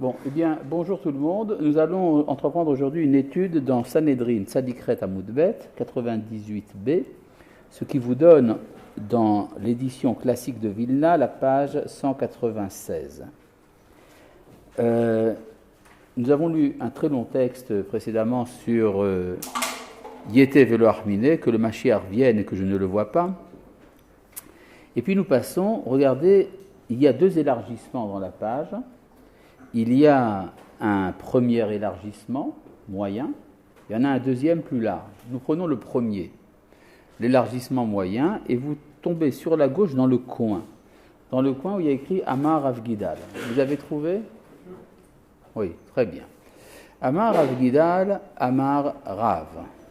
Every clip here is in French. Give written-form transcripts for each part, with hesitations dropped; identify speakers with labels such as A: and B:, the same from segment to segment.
A: Bon, eh bien, bonjour tout le monde. Nous allons entreprendre aujourd'hui une étude dans Sanhedrin, Tzadikret Amoudbet, 98b, ce qui vous donne, dans l'édition classique de Vilna, la page 196. Nous avons lu un très long texte précédemment sur Yete Velo Armine, que le Mashiach vienne et que je ne le vois pas. Et puis nous passons, regardez, il y a deux élargissements dans la page. Il y a un premier élargissement moyen, il y en a un deuxième plus large. Nous prenons le premier, l'élargissement moyen, et vous tombez sur la gauche dans le coin où il y a écrit Amar Rav Gidal. Vous avez trouvé ? Oui, très bien. Amar Rav Gidal, Amar Rav.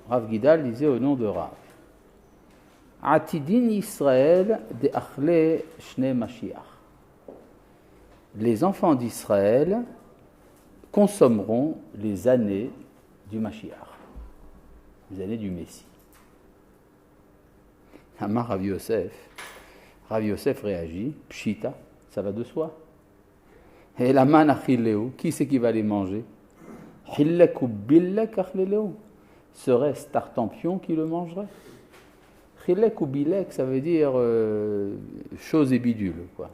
A: Rav Gidal disait au nom de Rav. Atidin Israël de Achle Shne Mashiach. Les enfants d'Israël consommeront les années du Mashiach, les années du Messie. Amar Rav Yosef. Rav Yosef réagit, Pshita, ça va de soi. Et la man achilleu, qui c'est qui va les manger? Hillek ou billek achleleu, serait-ce Tartampion qui le mangerait? Hillek ou billek, ça veut dire chose et bidule, quoi.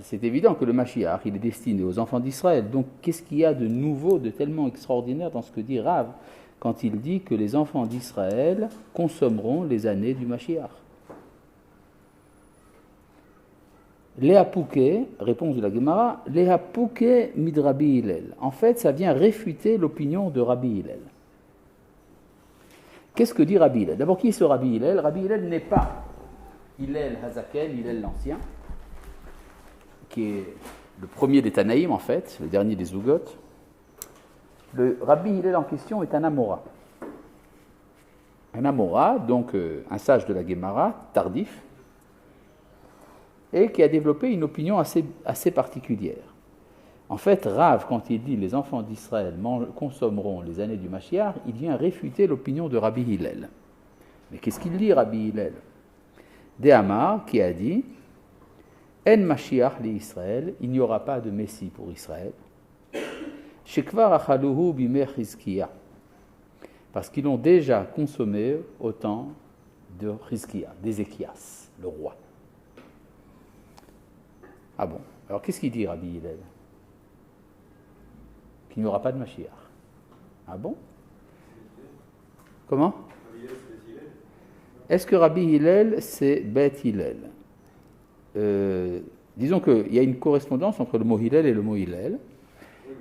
A: C'est évident que le Mashiach, il est destiné aux enfants d'Israël. Donc, qu'est-ce qu'il y a de nouveau, de tellement extraordinaire dans ce que dit Rav, quand il dit que les enfants d'Israël consommeront les années du Mashiach? Léa Pouké, réponse de la Gemara, Léa Pouké mid Rabbi Hillel. En fait, ça vient réfuter l'opinion de Rabbi Hillel. Qu'est-ce que dit Rabbi Hillel? D'abord, qui est ce Rabbi Hillel? Rabbi Hillel n'est pas Hillel Hazaken, Hillel l'Ancien, qui est le premier des Tanaïm, en fait, le dernier des Zugot. Le Rabbi Hillel en question est un Amora. Un Amora, donc un sage de la Gemara, tardif, et qui a développé une opinion assez particulière. En fait, Rav, quand il dit « les enfants d'Israël consommeront les années du Mashiach », il vient réfuter l'opinion de Rabbi Hillel. Mais qu'est-ce qu'il dit, Rabbi Hillel? De Amar, qui a dit « En Mashiach li Israël », il n'y aura pas de Messie pour Israël. « Shekvar achaluhu bimeh Chizkiya », parce qu'ils l'ont déjà consommé au temps de Chizkiya, d'Ézéchias, le roi. Ah bon, alors qu'est-ce qu'il dit Rabbi Hillel? Qu'il n'y aura pas de Mashiach. Ah bon? Comment? Est-ce que Rabbi Hillel, c'est Beth Hillel? Disons qu'il y a une correspondance entre le mot Hillel et le mot Hillel,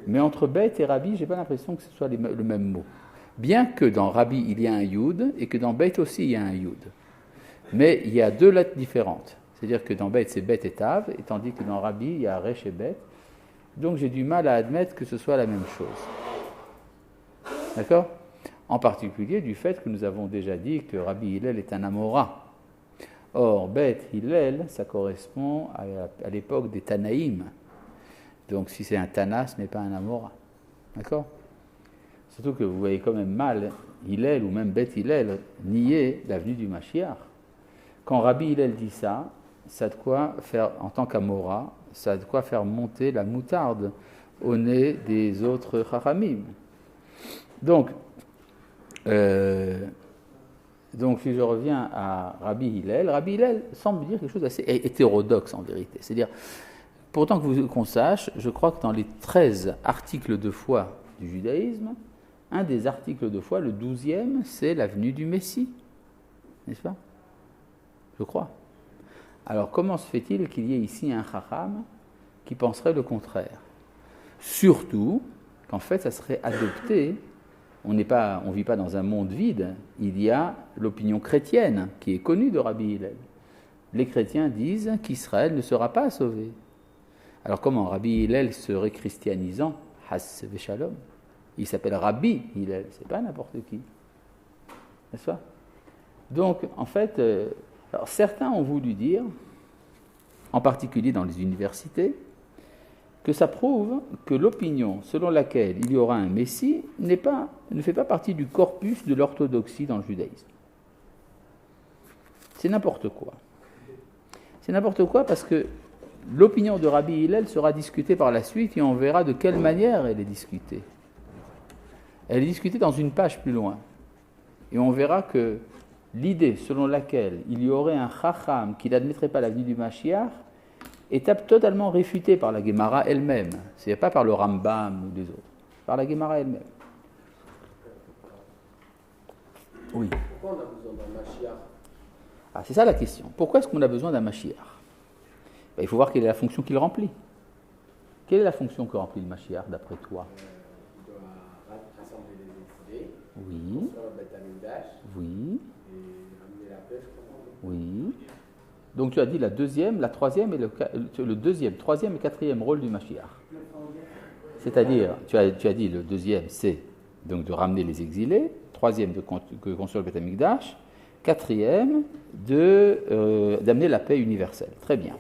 A: mais entre Beth et Rabbi, je n'ai pas l'impression que ce soit le même mot. Bien que dans Rabbi, il y a un Yud, et que dans Beth aussi, il y a un Yud. Mais il y a deux lettres différentes. C'est-à-dire que dans Beth, c'est Beth et Tav, et tandis que dans Rabbi, il y a Resh et Beth. Donc j'ai du mal à admettre que ce soit la même chose. D'accord? En particulier du fait que nous avons déjà dit que Rabbi Hillel est un Amora. Or, Beth Hillel, ça correspond à l'époque des Tanaïm. Donc si c'est un Tana, ce n'est pas un Amora. D'accord? Surtout que vous voyez quand même mal Hillel ou même Beth Hillel nier la venue du Mashiach. Quand Rabbi Hillel dit ça, ça a de quoi faire, en tant qu'Amora, ça a de quoi faire monter la moutarde au nez des autres Chachamim. Donc, si je reviens à Rabbi Hillel semble dire quelque chose d'assez hétérodoxe en vérité. C'est-à-dire, pourtant qu'on sache, je crois que dans les 13 articles de foi du judaïsme, un des articles de foi, le 12e, c'est la venue du Messie. N'est-ce pas? Je crois. Alors, comment se fait-il qu'il y ait ici un Chacham qui penserait le contraire? Surtout qu'en fait, ça serait adopté. On ne vit pas dans un monde vide. Il y a l'opinion chrétienne qui est connue de Rabbi Hillel. Les chrétiens disent qu'Israël ne sera pas sauvé. Alors, comment Rabbi Hillel serait christianisant? Has v'shalom. Il s'appelle Rabbi Hillel, c'est pas n'importe qui. N'est-ce pas? Donc, en fait, alors certains ont voulu dire, en particulier dans les universités, que ça prouve que l'opinion selon laquelle il y aura un Messie ne fait pas partie du corpus de l'orthodoxie dans le judaïsme. C'est n'importe quoi. C'est n'importe quoi parce que l'opinion de Rabbi Hillel sera discutée par la suite et on verra de quelle manière elle est discutée. Elle est discutée dans une page plus loin. Et on verra que l'idée selon laquelle il y aurait un chacham qui n'admettrait pas la venue du Mashiach est totalement réfutée par la Gemara elle-même. Ce n'est pas par le Rambam ou des autres, par la Gemara elle-même. Oui.
B: Pourquoi on a besoin d'un Mashiach?
A: Ah, c'est ça la question. Pourquoi est-ce qu'on a besoin d'un Mashiach? Il faut voir quelle est la fonction qu'il remplit. Quelle est la fonction que remplit le Mashiach d'après toi?
B: Il doit rassembler les exilés,
A: Oui.
B: construire le Beth Amikdash
A: Oui.
B: et amener la paix, je crois.
A: Oui. Donc tu as dit la deuxième, la troisième et le deuxième, troisième et quatrième rôle du Mashiach. C'est-à-dire, tu as dit le deuxième, c'est donc de ramener les exilés, troisième de construire le Beth Amikdash, quatrième d'amener la paix universelle. Très bien.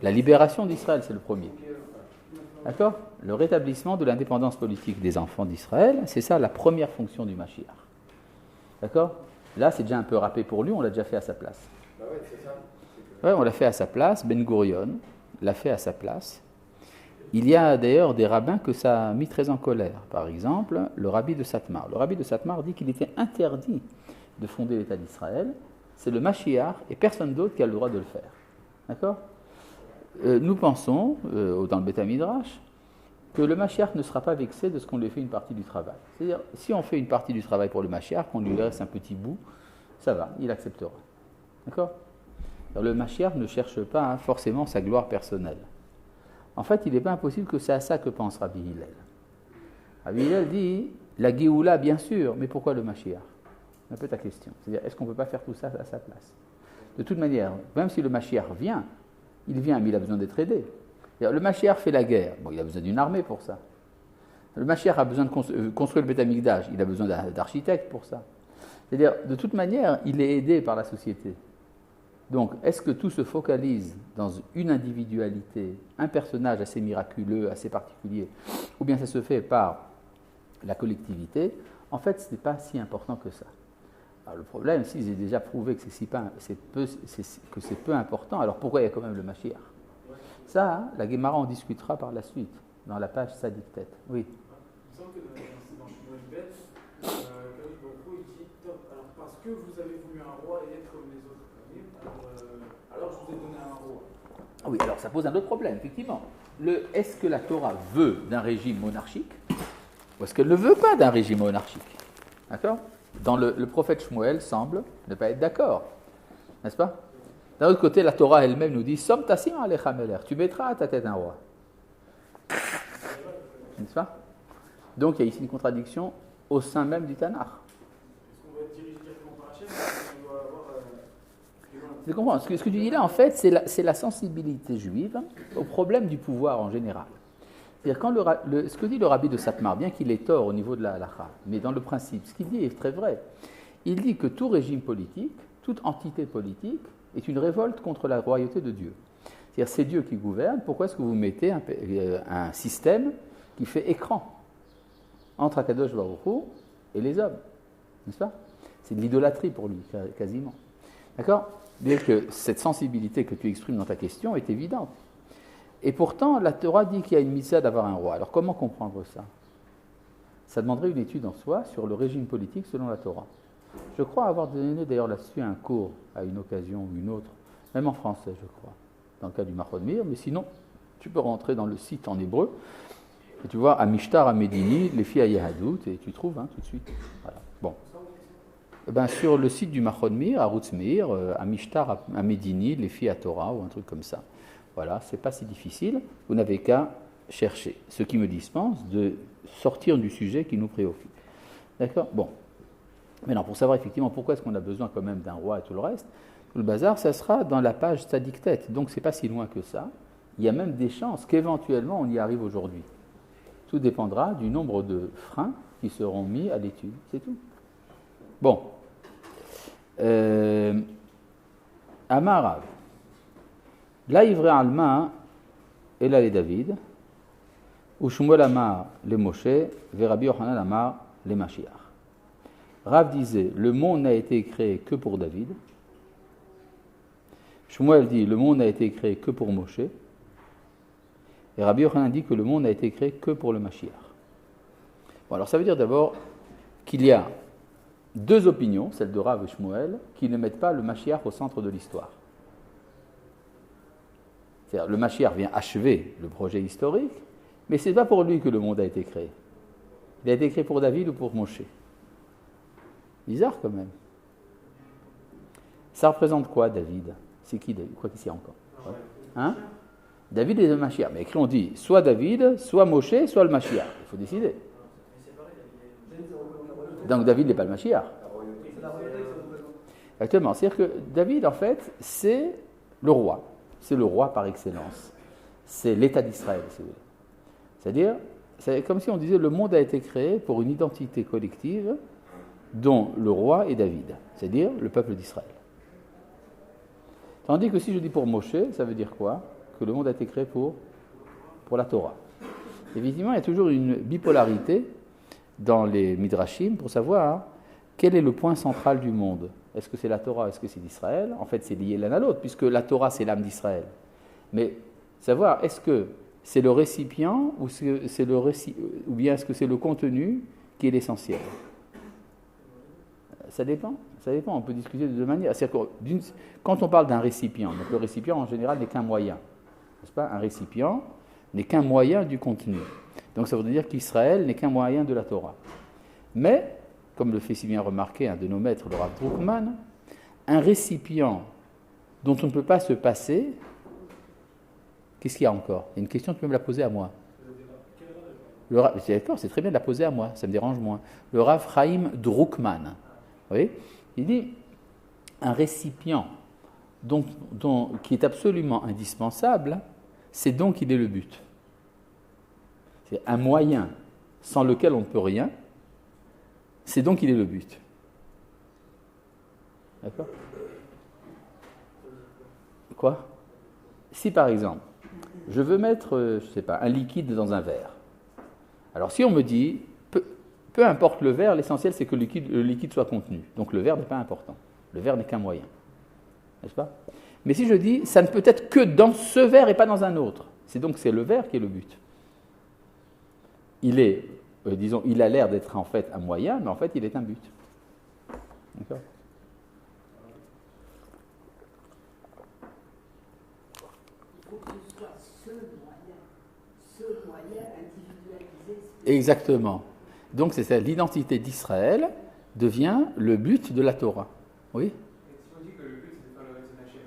A: La libération d'Israël, c'est le premier. D'accord? Le rétablissement de l'indépendance politique des enfants d'Israël, c'est ça la première fonction du Mashiach. D'accord? Là, c'est déjà un peu râpé pour lui, on l'a déjà fait à sa place.
B: Bah ouais, c'est ça.
A: Ouais, on l'a fait à sa place, Ben Gurion l'a fait à sa place. Il y a d'ailleurs des rabbins que ça a mis très en colère. Par exemple, le rabbi de Satmar. Le rabbi de Satmar dit qu'il était interdit de fonder l'État d'Israël. C'est le Mashiach et personne d'autre qui a le droit de le faire. D'accord? Nous pensons, dans le Beth Midrash, que le Mashiach ne sera pas vexé de ce qu'on lui fait une partie du travail. C'est-à-dire, si on fait une partie du travail pour le Mashiach, qu'on lui laisse un petit bout, ça va, il acceptera. D'accord? Alors, le Mashiach ne cherche pas forcément sa gloire personnelle. En fait, il n'est pas impossible que c'est à ça que pense Rabbi Hillel. Rabbi Hillel dit, la Géoula, bien sûr, mais pourquoi le Mashiach? C'est un peu ta question. C'est-à-dire, est-ce qu'on ne peut pas faire tout ça à sa place? De toute manière, même si le Mashiach vient, il vient, mais il a besoin d'être aidé. Le Mashiach fait la guerre, bon, il a besoin d'une armée pour ça. Le Mashiach a besoin de construire le Beth Amikdash, il a besoin d'architectes pour ça. C'est-à-dire, de toute manière, il est aidé par la société. Donc, est-ce que tout se focalise dans une individualité, un personnage assez miraculeux, assez particulier, ou bien ça se fait par la collectivité? En fait, ce n'est pas si important que ça. Alors, le problème, s'ils ont déjà prouvé que c'est peu important, alors pourquoi il y a quand même le Mashiach? Ça, la Gemara en discutera par la suite, dans la page Sadik-Tet. Oui.
C: Il me semble que dans Shimon Bet, Kadosh Baruch Hu, il dit top, alors parce que vous avez voulu un roi et être comme les autres, alors je vous ai donné un roi.
A: Oui, alors ça pose un autre problème, effectivement. Est-ce que la Torah veut d'un régime monarchique ou est-ce qu'elle ne veut pas d'un régime monarchique? D'accord? Le prophète Shmuel semble ne pas être d'accord, n'est-ce pas? D'un autre côté, la Torah elle-même nous dit Som tassim alecha melech, tu mettras à ta tête un roi. N'est-ce pas? Donc il y a ici une contradiction au sein même du Tanakh.
C: Est-ce qu'on va être dirigé directement par Hachem ou est-ce qu'on doit avoir.
A: Je comprends. Ce que tu dis là, en fait, c'est la sensibilité juive au problème du pouvoir en général. C'est-à-dire, quand ce que dit le rabbi de Satmar, bien qu'il ait tort au niveau de la halakha, mais dans le principe, ce qu'il dit est très vrai. Il dit que tout régime politique, toute entité politique, est une révolte contre la royauté de Dieu. C'est-à-dire, c'est Dieu qui gouverne, pourquoi est-ce que vous mettez un système qui fait écran entre Akadosh Baruch Hu et les hommes? N'est-ce pas? C'est de l'idolâtrie pour lui, quasiment. D'accord? Bien que cette sensibilité que tu exprimes dans ta question est évidente. Et pourtant, la Torah dit qu'il y a une mitzvah d'avoir un roi. Alors, comment comprendre ça? Ça demanderait une étude en soi sur le régime politique selon la Torah. Je crois avoir donné d'ailleurs là-dessus un cours à une occasion ou une autre, même en français, je crois, dans le cas du Machon Mir, mais sinon, tu peux rentrer dans le site en hébreu, et tu vois, Amishtar Amedini, les filles à Yehadut, et tu trouves tout de suite. Voilà. Bon. Eh ben, sur le site du Machon Mir, à Rutzmeir, Amishtar Amedini, les filles à Torah, ou un truc comme ça. Voilà, c'est pas si difficile, vous n'avez qu'à chercher, ce qui me dispense de sortir du sujet qui nous préoccupe. D'accord? Bon. Maintenant, pour savoir effectivement pourquoi est-ce qu'on a besoin quand même d'un roi et tout le reste, tout le bazar, ça sera dans la page Sadik-Tet. Donc, c'est pas si loin que ça. Il y a même des chances qu'éventuellement on y arrive aujourd'hui. Tout dépendra du nombre de freins qui seront mis à l'étude. C'est tout. Bon. Amarav. La ivre alma et la les David. Ou Shmuel amar les Moshe, ve Rabbi Yochanan amar les Mashiach. Rav disait, le monde n'a été créé que pour David. Shmuel dit le monde n'a été créé que pour Moshe. Et Rabbi Yochanan dit que le monde n'a été créé que pour le Mashiach. Bon, alors ça veut dire d'abord qu'il y a deux opinions, celle de Rav et Shmuel, qui ne mettent pas le Mashiach au centre de l'histoire. C'est-à-dire, le Mashiach vient achever le projet historique, mais ce n'est pas pour lui que le monde a été créé. Il a été créé pour David ou pour Moshe. Bizarre quand même. Ça représente quoi, David? C'est qui David? Quoi qu'il y a encore? Hein? David est le Mashiach. Mais on dit soit David, soit Moshe, soit le Mashiach. Il faut décider. Donc David n'est pas le Mashiach. Exactement. C'est-à-dire que David, en fait, c'est le roi. C'est le roi par excellence. C'est l'État d'Israël, si vous voulez. C'est-à-dire, c'est comme si on disait le monde a été créé pour une identité collective dont le roi est David, c'est-à-dire le peuple d'Israël. Tandis que si je dis pour Moshe, ça veut dire quoi? Que le monde a été créé pour la Torah. Évidemment, il y a toujours une bipolarité dans les Midrashim pour savoir quel est le point central du monde. Est-ce que c'est la Torah, est-ce que c'est d'Israël? En fait, c'est lié l'un à l'autre, puisque la Torah, c'est l'âme d'Israël. Mais savoir, est-ce que c'est le récipient ou bien est-ce que c'est le contenu qui est l'essentiel? Ça dépend, on peut discuter de deux manières. C'est-à-dire que quand on parle d'un récipient, donc le récipient en général n'est qu'un moyen, n'est-ce pas? Un récipient n'est qu'un moyen du contenu. Donc ça veut dire qu'Israël n'est qu'un moyen de la Torah. Mais, comme le fait si bien remarquer un de nos maîtres, le Rav Druckmann, un récipient dont on ne peut pas se passer, qu'est-ce qu'il y a encore? Il y a une question, tu peux me la poser à moi. C'est d'accord, c'est très bien de la poser à moi, ça me dérange moins. Le Rav Chaim Druckmann, vous voyez, il dit un récipient qui est absolument indispensable, c'est donc il est le but. C'est un moyen sans lequel on ne peut rien, c'est donc il est le but. D'accord? Quoi? Si par exemple, je veux mettre, je ne sais pas, un liquide dans un verre. Alors si on me dit, peu importe le verre, l'essentiel c'est que le liquide soit contenu. Donc le verre n'est pas important. Le verre n'est qu'un moyen. N'est-ce pas? Mais si je dis, ça ne peut être que dans ce verre et pas dans un autre. C'est le verre qui est le but. Il est, il a l'air d'être en fait un moyen, mais en fait il est un but. D'accord?
D: Il faut que ce soit ce moyen individualisé.
A: Exactement. Donc c'est ça, l'identité d'Israël devient le but de la Torah. Oui?
C: Et si on dit que le but c'est de faire le Retz Hashem,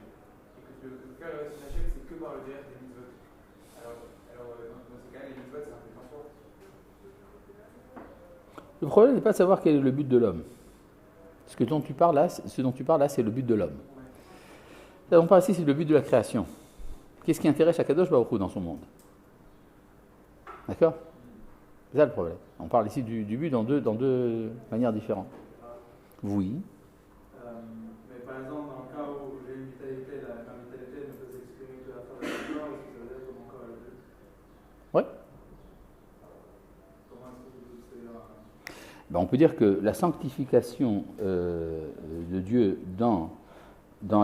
C: et que faire le Retz Hashem c'est que par le derrière des mitzvot, alors dans ce cas les mitzvot c'est un peu important.
A: Le problème n'est pas de savoir quel est le but de l'homme. Ce dont tu parles là, c'est le but de l'homme. Là, on parle ici, c'est le but de la création. Qu'est-ce qui intéresse Akadosh Baruch Hu dans son monde? D'accord? C'est ça le problème. On parle ici du but dans deux manières différentes. Oui.
C: Mais par exemple, dans le cas où j'ai une vitalité, la vitalité ne peut s'exprimer que à travers le corps, est-ce que ça veut dire que mon corps est le but?
A: Oui.
C: Comment est-ce que vous
A: Ben, on peut dire que la sanctification de Dieu dans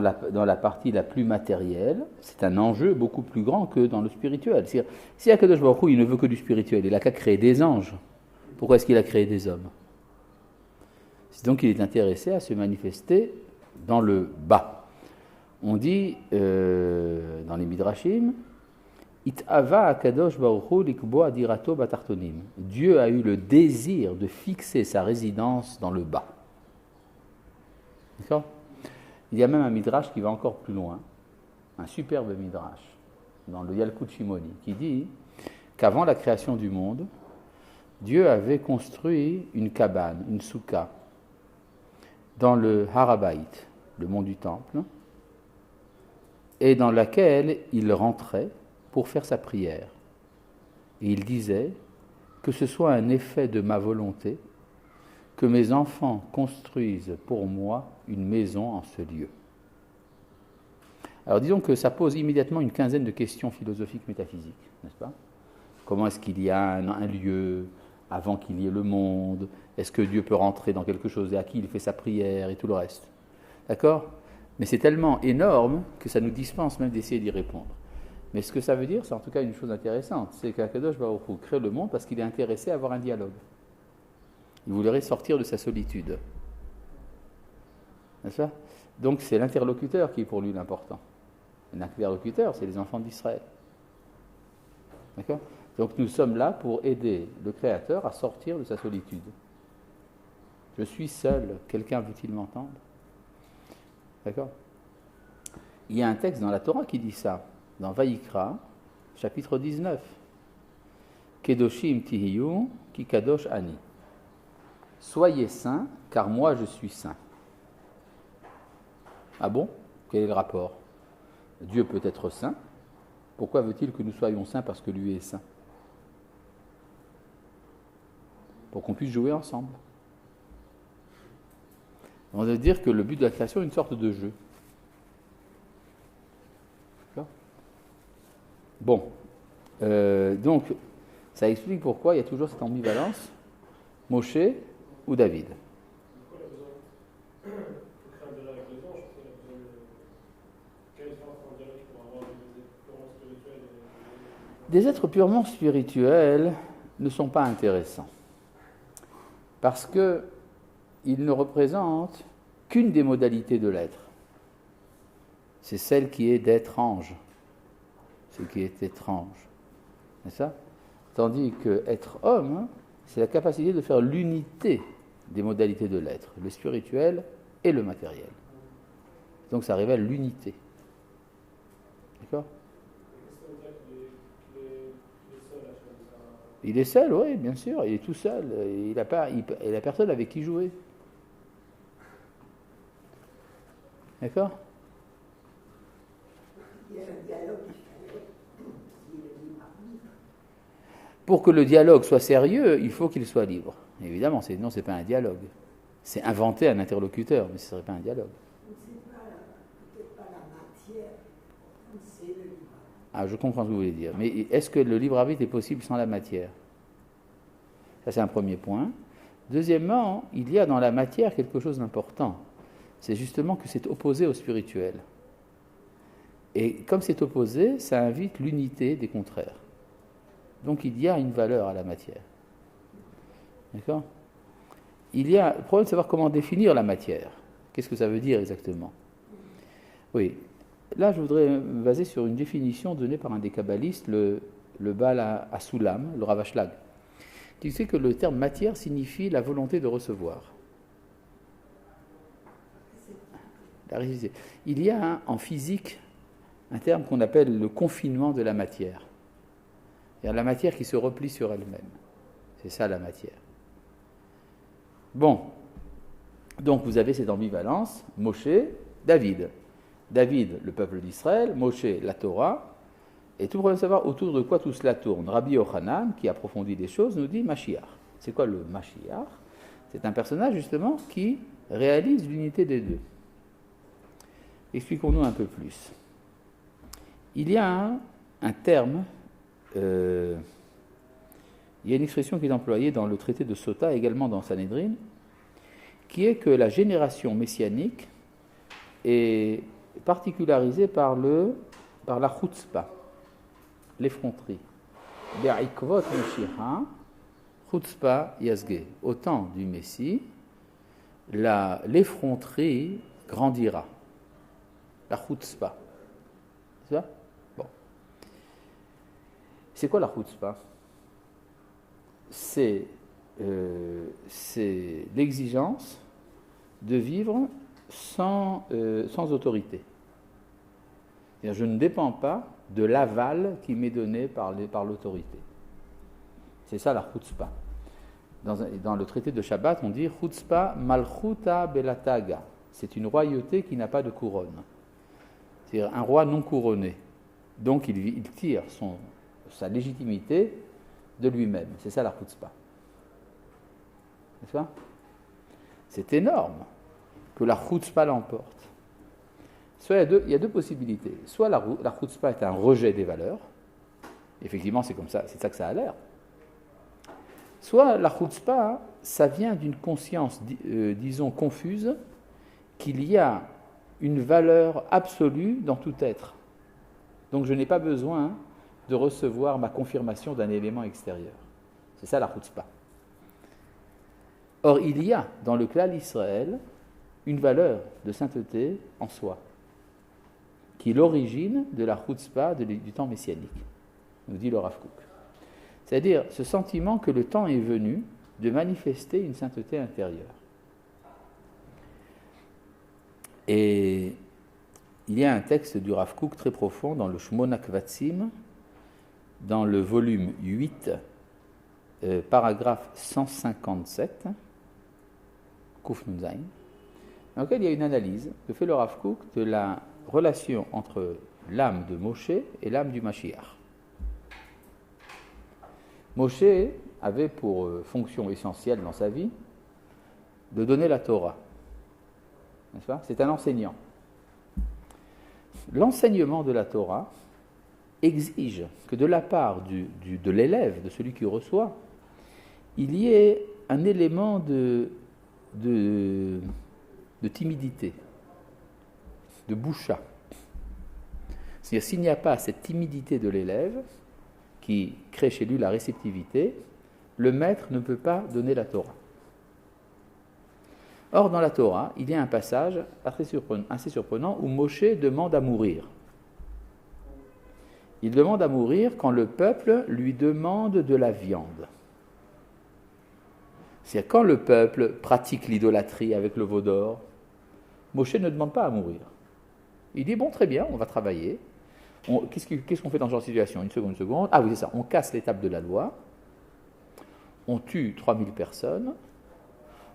A: la partie la plus matérielle, c'est un enjeu beaucoup plus grand que dans le spirituel. C'est-à-dire, si Akadosh Baruch Hu, il ne veut que du spirituel, il n'a qu'à créer des anges, pourquoi est-ce qu'il a créé des hommes? C'est donc qu'il est intéressé à se manifester dans le bas. On dit dans les Midrashim, It'ava Akadosh Baruch Hu likboa dirato batartonim. Dieu a eu le désir de fixer sa résidence dans le bas. D'accord? Il y a même un Midrash qui va encore plus loin, un superbe Midrash, dans le Yalkut Shimoni, qui dit qu'avant la création du monde, Dieu avait construit une cabane, une soukha, dans le Harabait, le mont du Temple, et dans laquelle il rentrait pour faire sa prière. Et il disait que ce soit un effet de ma volonté, que mes enfants construisent pour moi une maison en ce lieu. Alors disons que ça pose immédiatement une quinzaine de questions philosophiques métaphysiques, n'est-ce pas? Comment est-ce qu'il y a un lieu avant qu'il y ait le monde? Est-ce que Dieu peut rentrer dans quelque chose et à qui il fait sa prière et tout le reste? D'accord? Mais c'est tellement énorme que ça nous dispense même d'essayer d'y répondre. Mais ce que ça veut dire, c'est en tout cas une chose intéressante, c'est qu'Akadosh Baruch Hu crée le monde parce qu'il est intéressé à avoir un dialogue. Il voudrait sortir de sa solitude. N'est-ce pas? Donc c'est l'interlocuteur qui est pour lui l'important. L'interlocuteur, c'est les enfants d'Israël. D'accord? Donc nous sommes là pour aider le Créateur à sortir de sa solitude. Je suis seul, quelqu'un veut-il m'entendre? D'accord? Il y a un texte dans la Torah qui dit ça, dans Vaïkra, chapitre 19. Kedoshim tihiyu ki kadosh ani. Soyez saints, car moi je suis saint. Ah bon? Quel est le rapport? Dieu peut être saint. Pourquoi veut-il que nous soyons saints parce que lui est saint? Pour qu'on puisse jouer ensemble. On veut dire que le but de la création est une sorte de jeu. D'accord? Bon. Donc, ça explique pourquoi il y a toujours cette ambivalence. Moshe ou David. Des êtres purement spirituels ne sont pas intéressants. Parce qu'ils ne représentent qu'une des modalités de l'être. C'est celle qui est d'être ange. Ce qui est étrange. C'est ça? Tandis que être homme, c'est la capacité de faire l'unité des modalités de l'être, le spirituel et le matériel. Donc ça révèle l'unité. D'accord? Il est seul, oui, bien sûr, il est tout seul. Il n'a personne avec qui jouer. D'accord?
D: Il y a un dialogue qui fallait, il est libre arbitre.
A: Pour que le dialogue soit sérieux, il faut qu'il soit libre. Évidemment, sinon ce n'est pas un dialogue. C'est inventer un interlocuteur, mais ce ne serait pas un dialogue.
D: Peut-être pas la matière, c'est le libre arbitre.
A: Ah, je comprends ce que vous voulez dire. Mais est-ce que le libre arbitre est possible sans la matière? Ça, c'est un premier point. Deuxièmement, il y a dans la matière quelque chose d'important. C'est justement que c'est opposé au spirituel. Et comme c'est opposé, ça invite l'unité des contraires. Donc il y a une valeur à la matière. D'accord? Il y a le problème de savoir comment définir la matière. Qu'est-ce que ça veut dire exactement? Oui. Là, je voudrais me baser sur une définition donnée par un des kabbalistes, le Baal Asulam, le Rav Ashlag, qui sait que le terme matière signifie la volonté de recevoir. Il y a en physique un terme qu'on appelle le confinement de la matière. C'est-à-dire la matière qui se replie sur elle-même. C'est ça la matière. Bon, donc vous avez cette ambivalence, Moshe, David. David, le peuple d'Israël, Moshe, la Torah, et tout le problème de savoir autour de quoi tout cela tourne. Rabbi Yochanan, qui approfondit les choses, nous dit Mashiach. C'est quoi le Mashiach? C'est un personnage justement qui réalise l'unité des deux. Expliquons-nous un peu plus. Il y a un terme, il y a une expression qui est employée dans le traité de Sota, également dans Sanhedrin, qui est que la génération messianique est particularisée par la chutzpah, l'effronterie. Be'ikvot Mashiach, chutzpah yazge. Au temps du Messie, l'effronterie grandira. La chutzpah. C'est ça? Bon. C'est quoi la chutzpah? C'est l'exigence de vivre sans autorité. C'est-à-dire, je ne dépends pas de l'aval qui m'est donné par l'autorité. C'est ça la chutzpah. Dans le traité de Shabbat, on dit chutzpah malchuta belataga. C'est une royauté qui n'a pas de couronne. C'est-à-dire un roi non couronné. Donc il tire sa légitimité de lui-même. C'est ça la chutzpah. N'est-ce pas? C'est énorme que la chutzpah l'emporte. Soit il y a deux possibilités. Soit la chutzpah est un rejet des valeurs. Effectivement, c'est comme ça, c'est ça que ça a l'air. Soit la chutzpah, ça vient d'une conscience, disons, confuse, qu'il y a une valeur absolue dans tout être. Donc je n'ai pas besoin de recevoir ma confirmation d'un élément extérieur. C'est ça la chutzpah. Or, il y a dans le klal Israël une valeur de sainteté en soi, qui est l'origine de la chutzpah du temps messianique, nous dit le Rav Kook. C'est-à-dire ce sentiment que le temps est venu de manifester une sainteté intérieure. Et il y a un texte du Rav Kook très profond dans le Shmona Kvatsim, dans le volume 8, paragraphe 157, Kuf Nun Zayin, dans lequel il y a une analyse que fait le Rav Kook de la relation entre l'âme de Moshe et l'âme du Mashiach. Moshe avait pour fonction essentielle dans sa vie de donner la Torah. N'est-ce pas ? C'est un enseignant. L'enseignement de la Torah exige que de la part de l'élève, de celui qui reçoit, il y ait un élément de timidité, de boucha. C'est-à-dire, s'il n'y a pas cette timidité de l'élève qui crée chez lui la réceptivité, le maître ne peut pas donner la Torah. Or, dans la Torah, il y a un passage assez surprenant où Moshe demande à mourir. Il demande à mourir quand le peuple lui demande de la viande. C'est-à-dire, quand le peuple pratique l'idolâtrie avec le veau d'or, Moshe ne demande pas à mourir. Il dit, bon, très bien, on va travailler. Qu'est-ce qu'on fait dans ce genre de situation ? Une seconde. Ah oui, c'est ça, on casse l'étape de la loi, on tue 3000 personnes,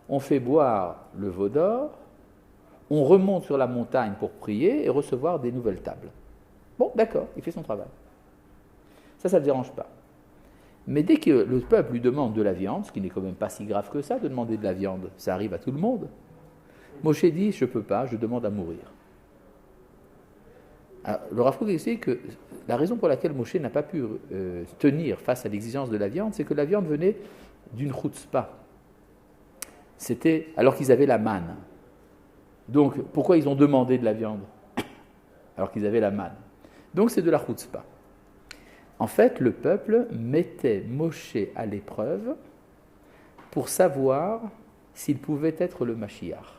A: on fait boire le veau d'or, on remonte sur la montagne pour prier et recevoir des nouvelles tables. Bon, d'accord, il fait son travail. Ça ne le dérange pas. Mais dès que le peuple lui demande de la viande, ce qui n'est quand même pas si grave que ça de demander de la viande, ça arrive à tout le monde, Moshe dit, je ne peux pas, je demande à mourir. Alors, le Rav Kook explique que la raison pour laquelle Moshe n'a pas pu tenir face à l'exigence de la viande, c'est que la viande venait d'une chutzpah. C'était alors qu'ils avaient la manne. Donc, pourquoi ils ont demandé de la viande alors qu'ils avaient la manne ? Donc, c'est de la chutzpah. En fait, le peuple mettait Moshe à l'épreuve pour savoir s'il pouvait être le Mashiach.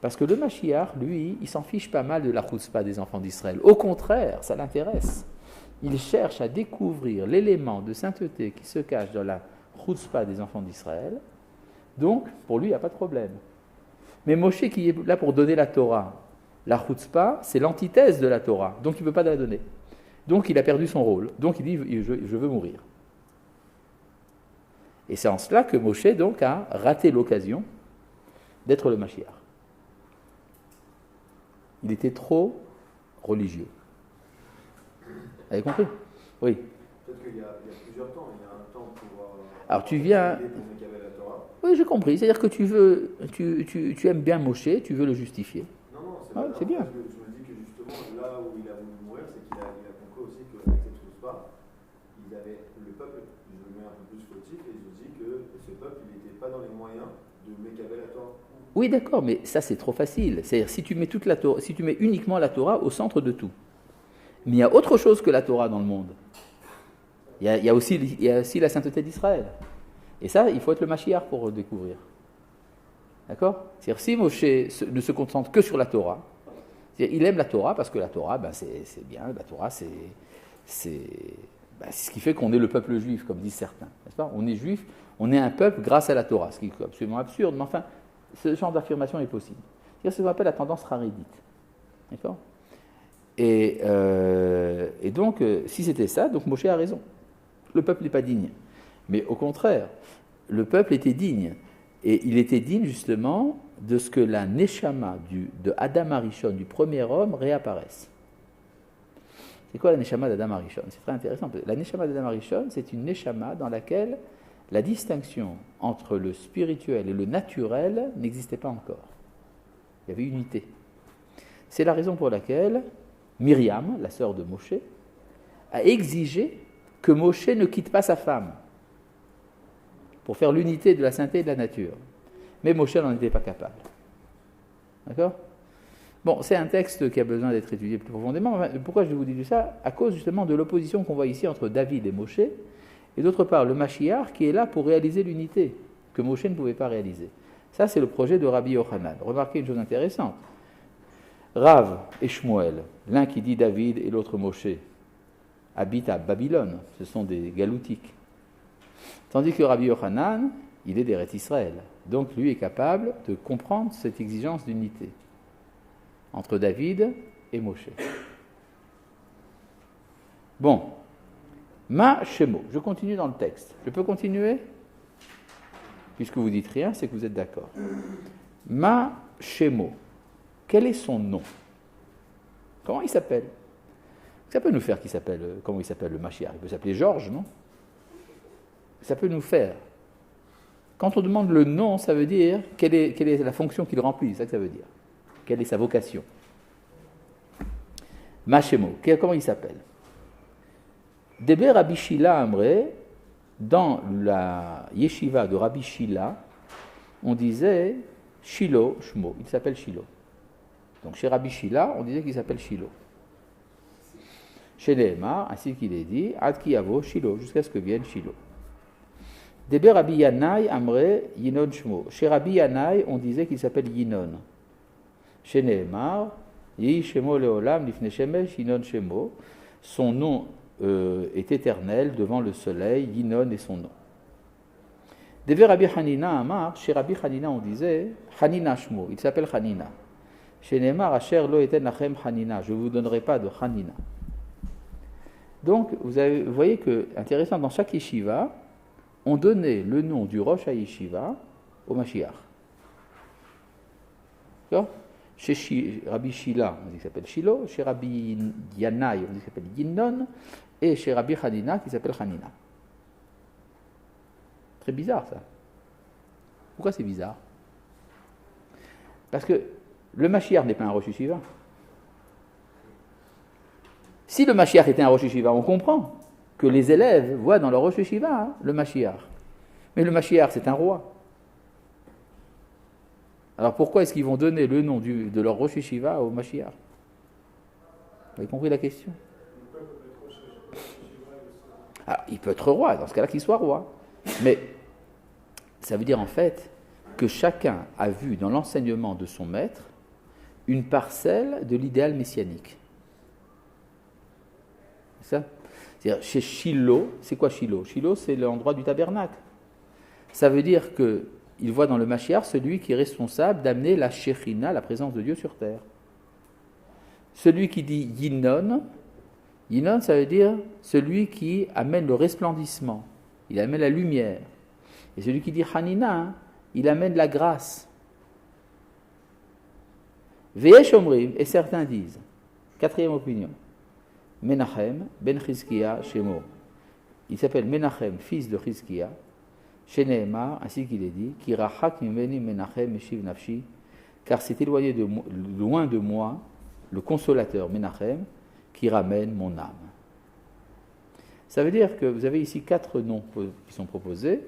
A: Parce que le Mashiach, lui, il s'en fiche pas mal de la chutzpah des enfants d'Israël. Au contraire, ça l'intéresse. Il cherche à découvrir l'élément de sainteté qui se cache dans la chutzpah des enfants d'Israël. Donc, pour lui, il n'y a pas de problème. Mais Moshe qui est là pour donner la Torah, la chutzpah, c'est l'antithèse de la Torah. Donc, il ne peut pas la donner. Donc, il a perdu son rôle. Donc, il dit, je veux mourir. Et c'est en cela que Moshe, donc, a raté l'occasion d'être le Mashiach. Il était trop religieux. Vous avez compris ? Oui.
E: Peut-être qu'il y a plusieurs temps. Il y a un temps pour...
A: Alors tu viens... Oui, j'ai compris. C'est-à-dire que tu aimes bien Moshe, tu veux le justifier.
E: Non,
A: c'est bien.
E: Parce que je me dis que justement, là où il a voulu mourir, c'est qu'il a compris aussi qu'avec cette chutzpah, le peuple, je le mets un peu plus fautif, et je dis que ce peuple, il n'était pas dans les moyens de mécaber la Torah.
A: Oui, d'accord, mais ça c'est trop facile. C'est-à-dire si tu mets toute la Torah, si tu mets uniquement la Torah au centre de tout. Mais il y a autre chose que la Torah dans le monde. Il y a aussi la sainteté d'Israël. Et ça, il faut être le Mashiach pour le découvrir. D'accord ? C'est-à-dire si Moshe ne se concentre que sur la Torah, il aime la Torah parce que la Torah, c'est bien. La Torah, c'est ce qui fait qu'on est le peuple juif, comme disent certains. N'est-ce pas ? On est juif, on est un peuple grâce à la Torah, ce qui est absolument absurde, mais enfin, ce genre d'affirmation est possible. C'est ce qu'on appelle la tendance rarédite. D'accord ? Et donc, si c'était ça, donc Moshe a raison. Le peuple n'est pas digne. Mais au contraire, le peuple était digne. Et il était digne justement de ce que la Neshama de Adam Arishon, du premier homme, réapparaisse. C'est quoi la Neshama d'Adam Arishon ? C'est très intéressant. La Neshama d'Adam Arishon, c'est une Neshama dans laquelle la distinction entre le spirituel et le naturel n'existait pas encore. Il y avait unité. C'est la raison pour laquelle Myriam, la sœur de Moshe, a exigé que Moshe ne quitte pas sa femme pour faire l'unité de la sainteté et de la nature. Mais Moshe n'en était pas capable. D'accord ? Bon, c'est un texte qui a besoin d'être étudié plus profondément. Pourquoi je vous dis ça ? À cause justement de l'opposition qu'on voit ici entre David et Moshe, et d'autre part le Mashiach qui est là pour réaliser l'unité que Moshe ne pouvait pas réaliser. Ça, c'est le projet de Rabbi Yochanan. Remarquez une chose intéressante. Rav et Shmuel, l'un qui dit David et l'autre Moshe, habitent à Babylone. Ce sont des galoutiques. Tandis que Rabbi Yochanan, il est d'Eretz Israël. Donc lui est capable de comprendre cette exigence d'unité entre David et Moshe. Bon, Ma Shemo. Je continue dans le texte. Je peux continuer ? Puisque vous dites rien, c'est que vous êtes d'accord. Ma Shemo. Quel est son nom ? Comment il s'appelle ? Ça peut nous faire comment il s'appelle le Mashiach ? Il peut s'appeler Georges, non ? Ça peut nous faire. Quand on demande le nom, ça veut dire quelle est la fonction qu'il remplit, c'est ça que ça veut dire. Quelle est sa vocation ? Mashemo, comment il s'appelle ? Debe Rabbi Shila Amre, dans la yeshiva de Rabbi Shila, on disait Shilo Shmo, il s'appelle Shilo. Donc chez Rabbi Shila, on disait qu'il s'appelle Shilo. Chez Nehemar, ainsi qu'il est dit, Ad ki yavo Shilo, jusqu'à ce que vienne Shilo. Debe Rabbi Yanai Amre Yinon Shmo. Chez Rabbi Yanai, on disait qu'il s'appelle Yinon. Chez Nehemar, Yehi Shemo Leolam Lifne Shemesh Yinon Shemo. Son nom est éternel devant le soleil, Yinon est son nom. Debe Rabbi Hanina Amar, chez Rabbi Hanina, on disait Hanina Shmo. Il s'appelle Hanina. Chez Nehemar, Asher Lo Eten Lachem Hanina. Je ne vous donnerai pas de Hanina. Donc, vous voyez que, intéressant, dans chaque yeshiva, on donnait le nom du Rosh HaYeshiva au Mashiach. D'accord ? Chez Rabbi Shila, on dit qu'il s'appelle Shilo. Chez Rabbi Yanai, on dit qu'il s'appelle Yinon. Et chez Rabbi Hanina, qui s'appelle Hanina. Très bizarre, ça. Pourquoi c'est bizarre ? Parce que le Mashiach n'est pas un Rosh HaYeshiva. Si le Mashiach était un Rosh HaYeshiva, on comprend que les élèves voient dans le Rosh HaYeshiva le Mashiach. Mais le Mashiach, c'est un roi. Alors pourquoi est-ce qu'ils vont donner le nom de leur Rosh HaYeshiva au Mashiach ? Vous avez compris la question ? Alors, il peut être roi, dans ce cas-là qu'il soit roi. Mais ça veut dire en fait que chacun a vu dans l'enseignement de son maître une parcelle de l'idéal messianique. C'est ça ? C'est-à-dire, chez Shilo, c'est quoi Shilo ? Shilo, c'est l'endroit du tabernacle. Ça veut dire qu'il voit dans le Mashiach celui qui est responsable d'amener la Shekhinah, la présence de Dieu sur terre. Celui qui dit Yinon, Yinon, ça veut dire celui qui amène le resplendissement, il amène la lumière. Et celui qui dit Hanina, il amène la grâce. Ve'esh omrim, et certains disent, quatrième opinion, Menachem ben Chizkiya Shemo. Il s'appelle Menachem, fils de Chizkiya, chez Nehemar, ainsi qu'il est dit, Ki rachak mimeni Menachem meshiv nafshi, car c'est éloigné loin de moi le consolateur Menachem qui ramène mon âme. Ça veut dire que vous avez ici 4 noms qui sont proposés,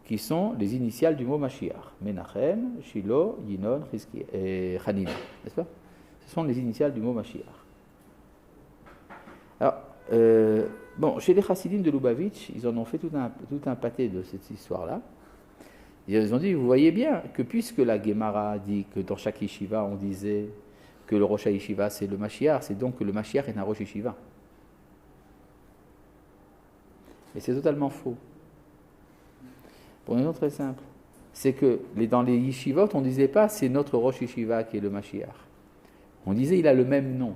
A: qui sont les initiales du mot Mashiach. Menachem, Shilo, Yinon, Chizkiya et Hanina, n'est-ce pas ? Ce sont les initiales du mot Mashiach. Alors, chez les Chassidim de Lubavitch, ils en ont fait tout un pâté de cette histoire-là. Ils ont dit, vous voyez bien que puisque la Gemara dit que dans chaque yeshiva, on disait que le Rosh HaYeshiva c'est le Mashiach, c'est donc que le Mashiach est un Rosh HaYeshiva. Mais c'est totalement faux. Pour une raison très simple. C'est que dans les yeshivot, on ne disait pas c'est notre Rosh HaYeshiva qui est le Mashiach. On disait il a le même nom.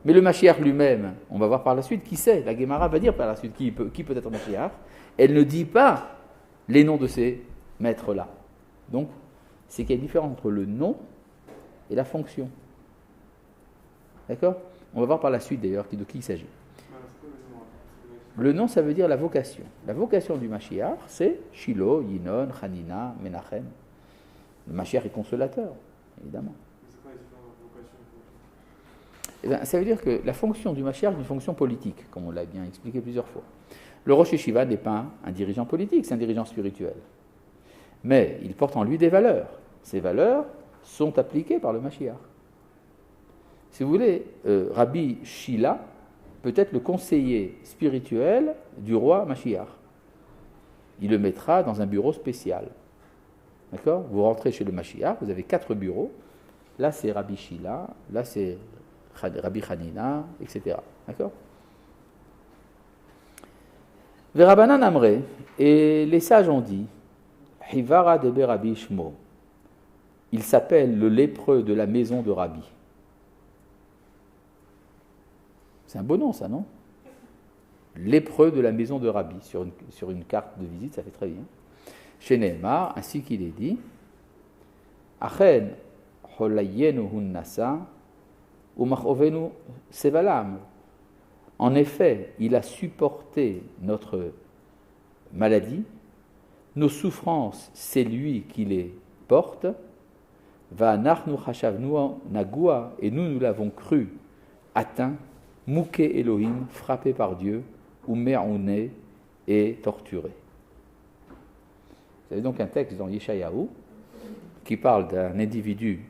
A: Mais le Mashiach lui-même, on va voir par la suite qui c'est. La Gemara va dire par la suite qui peut être Mashiach. Elle ne dit pas les noms de ces maîtres-là. Donc, c'est qu'il y a une différence entre le nom et la fonction. D'accord ? On va voir par la suite d'ailleurs de qui il s'agit. Le nom, ça veut dire la vocation. La vocation du Mashiach, c'est Shilo, Yinon, Hanina, Menachem. Le Mashiach est consolateur, évidemment. Eh bien, ça veut dire que la fonction du Mashiach est une fonction politique, comme on l'a bien expliqué plusieurs fois. Le Rosh HaYeshiva n'est pas un dirigeant politique, c'est un dirigeant spirituel. Mais il porte en lui des valeurs. ces valeurs sont appliquées par le Mashiach. Si vous voulez, Rabbi Shila peut être le conseiller spirituel du roi Mashiach. Il le mettra dans un bureau spécial. D'accord ? Vous rentrez chez le Mashiach, vous avez 4 bureaux. Là, c'est Rabbi Shila, là, c'est Rabbi Hanina, etc. D'accord ? Verabanan Amre, et les sages ont dit, Hivara de Rabbi Shmo, il s'appelle le lépreux de la maison de Rabbi. C'est un beau nom, ça, non ? Lépreux de la maison de Rabbi, sur une carte de visite, ça fait très bien. Chez Nehemar, ainsi qu'il est dit, Achen holayenu hunnasa umachovenu sevalam. En effet, il a supporté notre maladie, nos souffrances, c'est lui qui les porte. Va narnu chashavnu nagua, et nous l'avons cru atteint, mouké Elohim, frappé par Dieu, ou me'ouné, et torturé. Vous avez donc un texte dans Yeshayahu qui parle d'un individu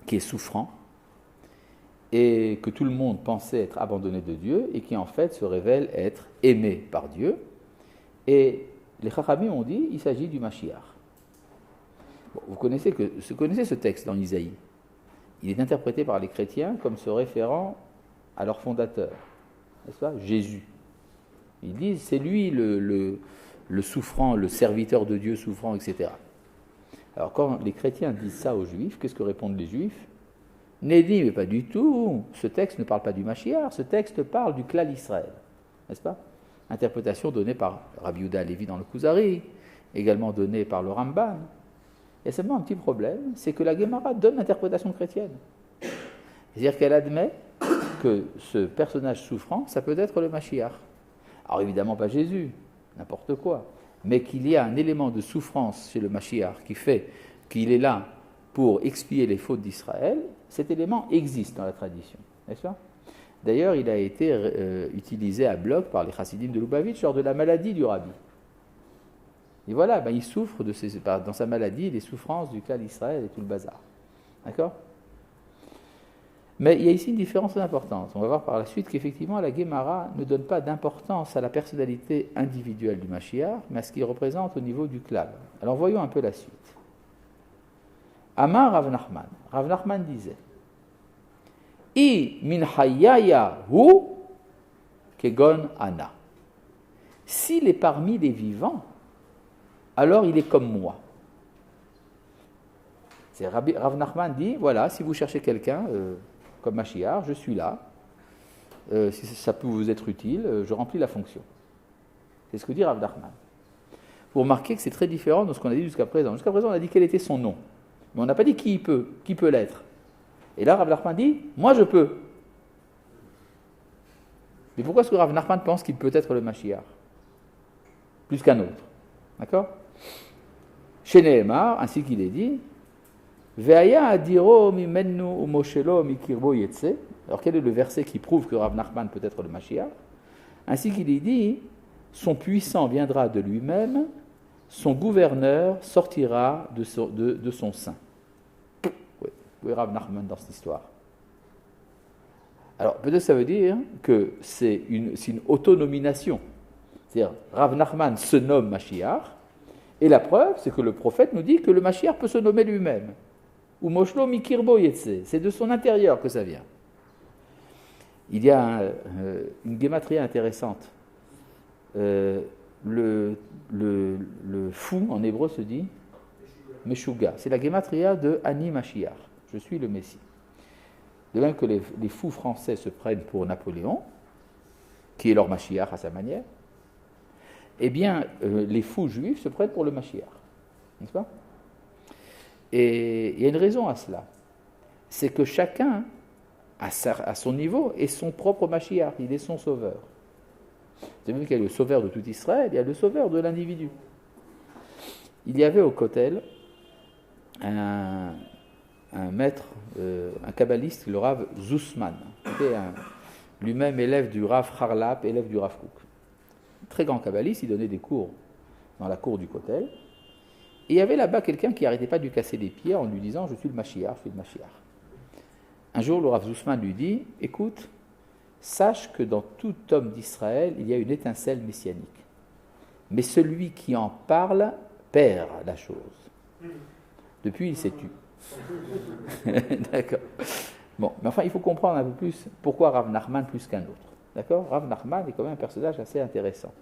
A: qui est souffrant et que tout le monde pensait être abandonné de Dieu et qui en fait se révèle être aimé par Dieu. Et les Chachamim ont dit il s'agit du Mashiach. Bon, vous connaissez ce texte dans Isaïe. Il est interprété par les chrétiens comme se référant à leur fondateur, n'est-ce pas, Jésus. Ils disent c'est lui le souffrant, le serviteur de Dieu souffrant, etc. Alors quand les chrétiens disent ça aux juifs, qu'est-ce que répondent les juifs ? N'est-dit, mais pas du tout. Ce texte ne parle pas du Mashiach, ce texte parle du Klal Israël, n'est-ce pas ? Interprétation donnée par Rabbi Yehuda Halevi dans le Kuzari, également donnée par le Ramban. Il y a seulement un petit problème, c'est que la Gemara donne l'interprétation chrétienne. C'est-à-dire qu'elle admet que ce personnage souffrant, ça peut être le Mashiach. Alors évidemment pas Jésus, n'importe quoi, mais qu'il y a un élément de souffrance chez le Mashiach qui fait qu'il est là pour expier les fautes d'Israël, cet élément existe dans la tradition, n'est-ce pas ? D'ailleurs, il a été utilisé à bloc par les chassidim de Lubavitch lors de la maladie du rabbi. Et voilà, il souffre dans sa maladie les souffrances du Klal Israël et tout le bazar. D'accord ? Mais il y a ici une différence très importante. On va voir par la suite qu'effectivement, la Gemara ne donne pas d'importance à la personnalité individuelle du Mashiach, mais à ce qu'il représente au niveau du Klal. Alors voyons un peu la suite. Amar Rav Nachman. Rav Nachman disait I min hayaya hu kegon ana. S'il est parmi les vivants, alors il est comme moi. Rav Nachman dit, voilà, si vous cherchez quelqu'un comme Mashiach, je suis là. Si ça peut vous être utile, je remplis la fonction. C'est ce que dit Rav Nachman. Vous remarquez que c'est très différent de ce qu'on a dit jusqu'à présent. Jusqu'à présent, on a dit quel était son nom. Mais on n'a pas dit qui peut l'être. Et là, Rav Nachman dit, moi je peux. Mais pourquoi est-ce que Rav Nachman pense qu'il peut être le Mashiach plus qu'un autre? D'accord? Chez Nehemar, ainsi qu'il est dit, Ve'aya adiro mimennu umoshelo mikirbo yetse. Alors quel est le verset qui prouve que Rav Nachman peut être le Mashiach? Ainsi qu'il est dit, son puissant viendra de lui-même, son gouverneur sortira de son sein. Où est Rav Nachman dans cette histoire? Alors peut-être ça veut dire que c'est une autonomination. C'est-à-dire Rav Nachman se nomme Mashiach, et la preuve, c'est que le prophète nous dit que le Mashiach peut se nommer lui-même. Ou Moshlo Mikirbo Yetse, c'est de son intérieur que ça vient. Il y a une gématria intéressante. Le fou en hébreu se dit Meshuga. C'est la gématria de Ani Mashiach. Je suis le Messie. De même que les fous français se prennent pour Napoléon, qui est leur Mashiach à sa manière, eh bien, les fous juifs se prennent pour le Mashiach. N'est-ce pas? Et il y a une raison à cela. C'est que chacun, à son niveau, est son propre Mashiach. Il est son sauveur. C'est même qu'il y a le sauveur de tout Israël, il y a le sauveur de l'individu. Il y avait au Kotel un maître, un kabbaliste, le Rav Zussman, qui était lui-même élève du Rav Harlap, élève du Rav Kook. Très grand kabbaliste, il donnait des cours dans la cour du Kotel. Et il y avait là-bas quelqu'un qui n'arrêtait pas de lui casser les pieds en lui disant « Je suis le Mashiach, je suis le Mashiach ». Un jour, le Rav Zussman lui dit « Écoute, sache que dans tout homme d'Israël, il y a une étincelle messianique. Mais celui qui en parle perd la chose. » Depuis, il s'est tu. D'accord. Bon, mais enfin, il faut comprendre un peu plus pourquoi Rav Nachman plus qu'un autre. D'accord? Rav Nachman est quand même un personnage assez intéressant.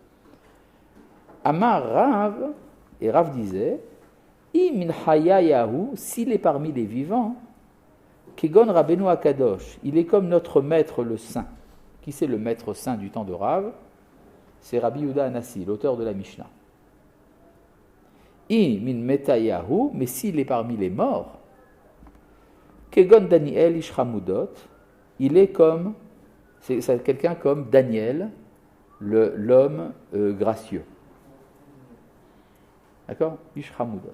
A: Amar Rav, et Rav disait, Imin Hayayahu, s'il est parmi les vivants, Kegon Rabbeinu Akadosh, il est comme notre maître le saint. Qui c'est le maître saint du temps de Rav? C'est Rabbi Yehuda Hanassi, l'auteur de la Mishnah. Imin Metayahu, mais s'il est parmi les morts, Kegon Daniel Ishramudot, il est comme, c'est quelqu'un comme Daniel, l'homme gracieux. D'accord? Ishramudot.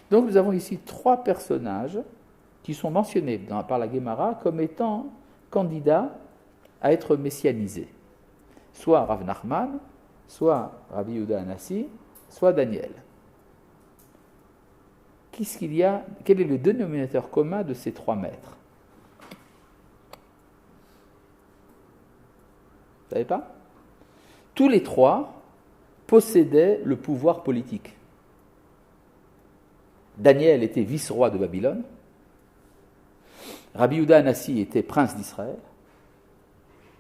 A: Donc nous avons ici 3 personnages qui sont mentionnés par la Gemara comme étant candidats à être messianisés. Soit Rav Nachman, soit Rabbi Yehuda Hanassi, soit Daniel. Qu'est-ce qu'il y a? Quel est le dénominateur commun de ces 3 maîtres? Vous ne savez pas? Tous les 3 possédaient le pouvoir politique. Daniel était vice-roi de Babylone. Rabbi Yehuda Hanassi était prince d'Israël.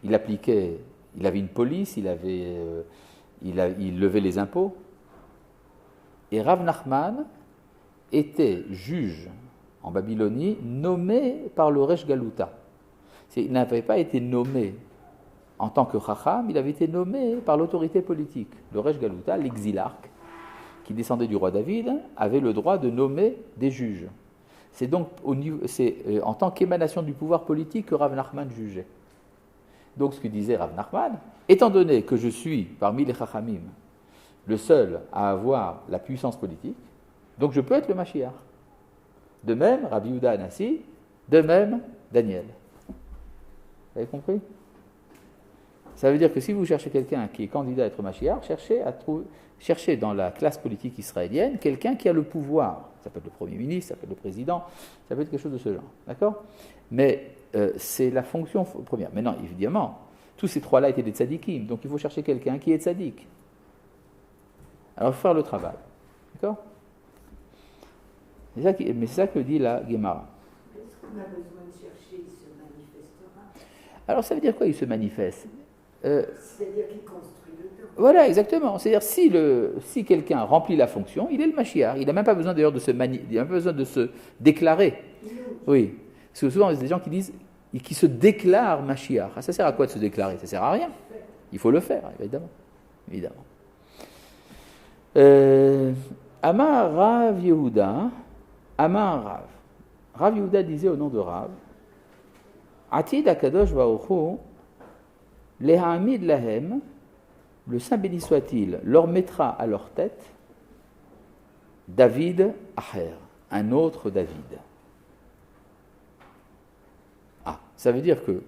A: Il avait une police, il levait les impôts. Et Rav Nachman était juge en Babylonie, nommé par le Resh Galuta. Il n'avait pas été nommé en tant que Chacham, il avait été nommé par l'autorité politique. Le Resh Galuta, l'exilarque, qui descendait du roi David, avait le droit de nommer des juges. C'est donc en tant qu'émanation du pouvoir politique que Rav Nachman jugeait. Donc ce que disait Rav Nachman, étant donné que je suis parmi les Chachamim le seul à avoir la puissance politique, donc je peux être le Mashiach. De même, Rabbi Yehuda Hanassi, de même, Daniel. Vous avez compris? Ça veut dire que si vous cherchez quelqu'un qui est candidat à être Mashiach, cherchez dans la classe politique israélienne quelqu'un qui a le pouvoir. Ça peut être le Premier ministre, ça peut être le président, ça peut être quelque chose de ce genre. D'accord? Mais c'est la fonction première. Maintenant, évidemment, tous ces 3-là étaient des tzadikim, donc il faut chercher quelqu'un qui est tzadik. Alors, il faut faire le travail. D'accord? Mais c'est ça que dit la Gemara.
D: Est-ce qu'on a besoin de chercher, il se manifestera?
A: Alors, ça veut dire quoi, il se manifeste?
D: C'est-à-dire qu'il construit le temps.
A: Voilà, exactement. C'est-à-dire, si quelqu'un remplit la fonction, il est le Mashiach. Il n'a même pas besoin d'ailleurs de se déclarer. Oui. Parce que souvent, il y a des gens qui disent, qui se déclarent Mashiach. Ah, ça sert à quoi de se déclarer? Ça sert à rien. Il faut le faire, évidemment. Amar Rav Yehuda, Amar Rav. Rav Yehuda disait au nom de Rav, Atid Akadosh Baruch Hu, Lehamid Lahem, le Saint béni soit-il, leur mettra à leur tête David Acher, un autre David. Ah, ça veut dire que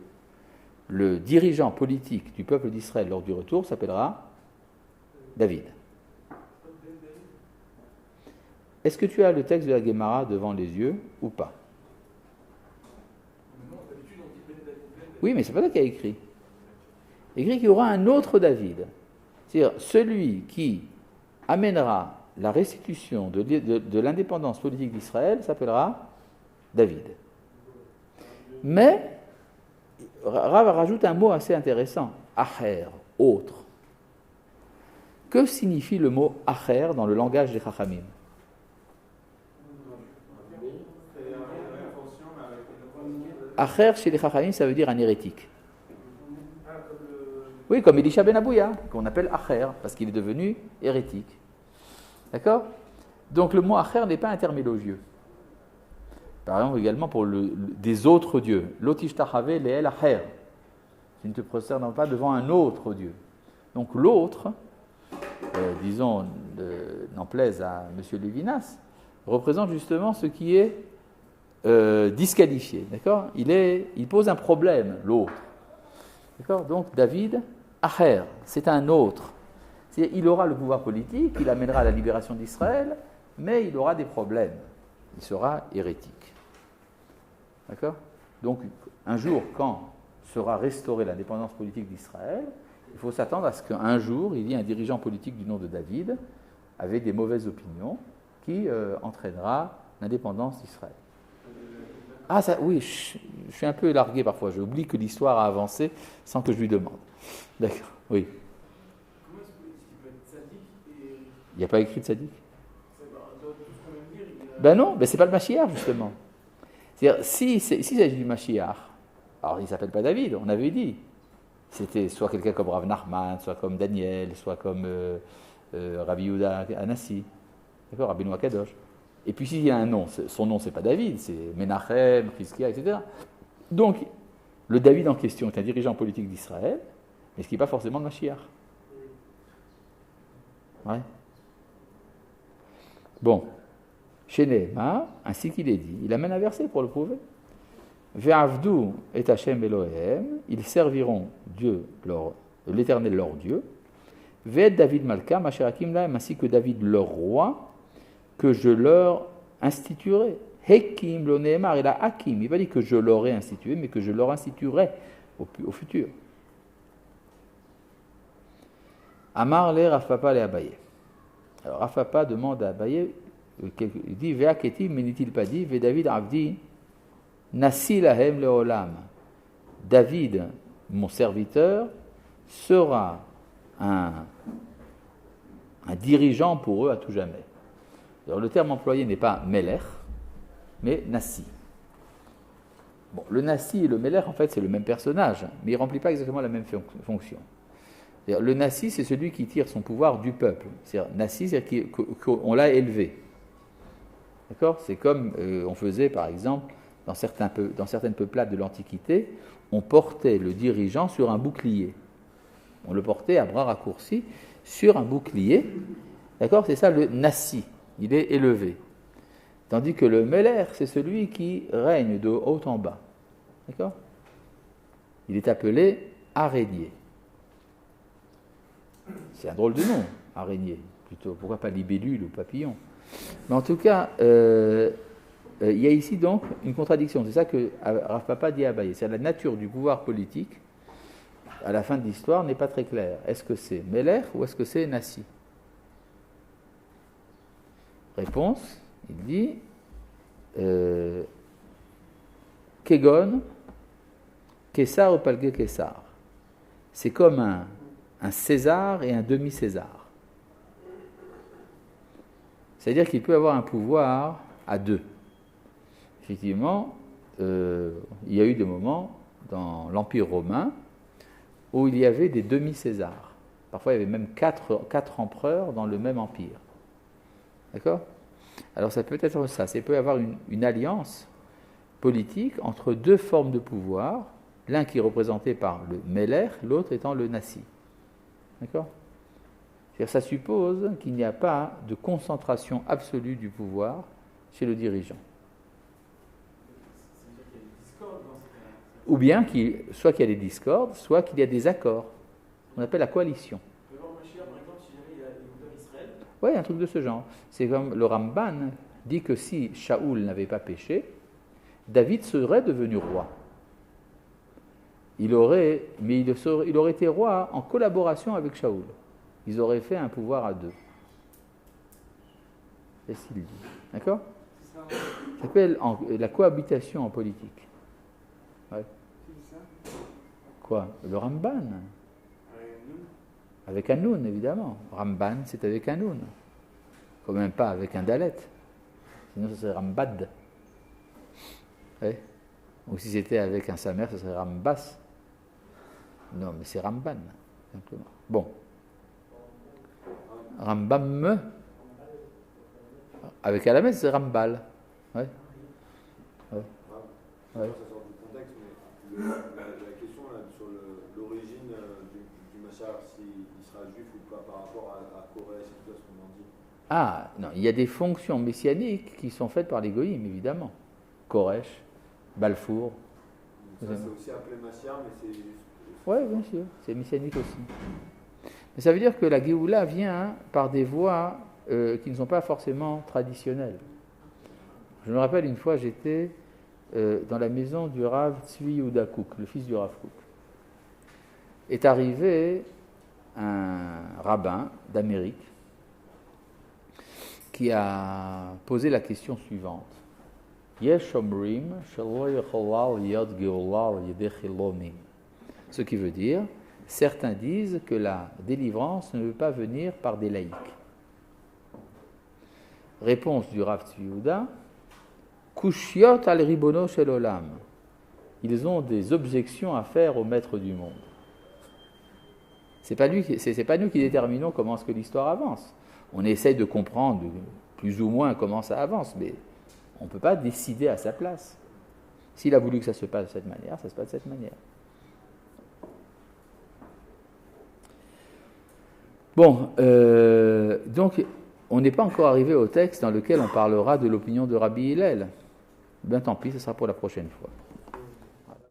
A: le dirigeant politique du peuple d'Israël lors du retour s'appellera David. Est-ce que tu as le texte de la Gemara devant les yeux ou pas? Oui, mais c'est pas ça qu'il y a écrit. Il y a écrit qu'il y aura un autre David. C'est-à-dire celui qui amènera la restitution de l'indépendance politique d'Israël s'appellera David. Mais Rav rajoute un mot assez intéressant, Acher, autre. Que signifie le mot Acher dans le langage des Chachamim? Acher chez les Chachamim, ça veut dire un hérétique. Oui, comme Elisha ben Abouya, qu'on appelle Acher, parce qu'il est devenu hérétique. D'accord? Donc le mot Acher n'est pas intermélogieux. Par exemple, également pour des autres dieux. L'otishtachavé le'el Acher. Tu ne te prosternes pas devant un autre dieu. Donc l'autre, disons, n'en plaise à M. Lévinas, représente justement ce qui est disqualifié. D'accord? Il pose un problème, l'autre. D'accord? Donc David, Acher, c'est un autre. C'est-à-dire, il aura le pouvoir politique, il amènera à la libération d'Israël, mais il aura des problèmes. Il sera hérétique. D'accord? Donc, un jour, quand sera restaurée l'indépendance politique d'Israël, il faut s'attendre à ce qu'un jour, il y ait un dirigeant politique du nom de David, avec des mauvaises opinions, qui entraînera l'indépendance d'Israël. Ah, ça, oui, je suis un peu largué parfois. J'oublie que l'histoire a avancé sans que je lui demande. D'accord, oui.
C: Comment est-ce qu'il peut être sadique et.
A: Il n'y a pas écrit de sadique?
C: Dans tout ce qu'on vient de dire, il a.
A: Ben non, ben c'est pas le Mashiach, justement. C'est-à-dire, s'il s'agit du Mashiach, alors il ne s'appelle pas David, on avait dit. C'était soit quelqu'un comme Rav Nachman, soit comme Daniel, soit comme Rabbi Yehuda Anassi, d'accord, Rabbi Noah Kadosh. Et puis s'il y a un nom, son nom c'est pas David, c'est Menachem, Chizkia, etc. Donc, le David en question est un dirigeant politique d'Israël, mais ce qui n'est pas forcément le Mashiach. Ouais. Bon, chez Nehemar, ainsi qu'il est dit, il amène un verset pour le prouver. Ve'avdu et Hashem Elohem, ils serviront Dieu, l'Éternel leur Dieu. Ve'et David Malka, Masherakim Lahem, ainsi que David leur roi, que je leur instituerai. Hekim lo Nehemar, il a Hakim, il va dire que je l'aurai institué, mais que je leur instituerai au futur. Amar le Rav Papa le Abaye. Alors Rav Papa demande à Abaye, il dit Ve'aketi, mais n'est-il pas dit Ve David Avdi Nasi lahem leolam. David, mon serviteur, sera un dirigeant pour eux à tout jamais. Alors, le terme employé n'est pas Melech, mais Nasi. Bon, le Nasi et le Melech, en fait, c'est le même personnage, mais il ne remplit pas exactement la même fonction. Le Nasi, c'est celui qui tire son pouvoir du peuple. C'est-à-dire, Nasi, c'est-à-dire qu'on l'a élevé. D'accord? C'est comme on faisait, par exemple, dans certaines peuplades de l'Antiquité, on portait le dirigeant sur un bouclier. On le portait à bras raccourcis sur un bouclier. D'accord? C'est ça le Nasi. Il est élevé. Tandis que le Meler, c'est celui qui règne de haut en bas. D'accord? Il est appelé araignée. C'est un drôle de nom, araignée, plutôt. Pourquoi pas libellule ou papillon? Mais en tout cas, il y a ici donc une contradiction. C'est ça que Rav Papa dit à Abaye. C'est la nature du pouvoir politique, à la fin de l'histoire, n'est pas très claire. Est-ce que c'est Meler ou est-ce que c'est Nasi? Réponse, il dit Kegon, Kessar ou Palge Kessar. C'est comme un César et un demi-César. C'est-à-dire qu'il peut avoir un pouvoir à deux. Effectivement, il y a eu des moments dans l'Empire romain où il y avait des demi-Césars. Parfois, il y avait même quatre empereurs dans le même empire. D'accord? Alors, ça peut être ça. Ça peut y avoir une alliance politique entre deux formes de pouvoir, l'un qui est représenté par le Meler, l'autre étant le Nasi. D'accord? C'est-à-dire, ça suppose qu'il n'y a pas de concentration absolue du pouvoir chez le dirigeant. Ou bien soit qu'il y a des discordes, soit qu'il y a des accords. On appelle la coalition. Oui, un truc de ce genre. C'est comme le Ramban dit que si Shaoul n'avait pas péché, David serait devenu roi. Il aurait été roi en collaboration avec Shaoul. Ils auraient fait un pouvoir à deux. C'est ce qu'il dit. D'accord? Ça s'appelle la cohabitation en politique. Ouais. Quoi? Le Ramban. Avec un Noun, évidemment. Ramban, c'est avec un Noun. Quand même pas avec un Dalet. Sinon, ça serait Rambad. Ouais. Ou si c'était avec un Samer, ça serait Rambas. Non, mais c'est Ramban, simplement. Bon. Rambam. Avec Alamed, c'est Rambal. Ouais. Ouais. Ouais.
E: Ça sort du contexte, mais la question là, sur l'origine du Machar, s'il sera juif ou pas par rapport à Corée, c'est tout ce qu'on en dit.
A: Ah, non, il y a des fonctions messianiques qui sont faites par les goïms, évidemment. Koresh, Balfour.
E: Ça, c'est aussi appelé Machar, mais c'est juste.
A: Oui, bien sûr, c'est messianique aussi. Mais ça veut dire que la Géoula vient par des voies qui ne sont pas forcément traditionnelles. Je me rappelle une fois, j'étais dans la maison du Rav Tzvi Yehuda Kook, le fils du Rav Kook. Est arrivé un rabbin d'Amérique qui a posé la question suivante. Yesh omrim shelo yecholal yod geolal yedechilomim. Ce qui veut dire, certains disent que la délivrance ne veut pas venir par des laïcs. Réponse du Rav Tzvi Yehuda, Kushiot al ribono shel olam. Ils ont des objections à faire au maître du monde. C'est pas nous qui déterminons comment est-ce que l'histoire avance. On essaye de comprendre plus ou moins comment ça avance, mais on ne peut pas décider à sa place. S'il a voulu que ça se passe de cette manière, ça se passe de cette manière. Bon, donc, on n'est pas encore arrivé au texte dans lequel on parlera de l'opinion de Rabbi Hillel. Ben tant pis, ce sera pour la prochaine fois.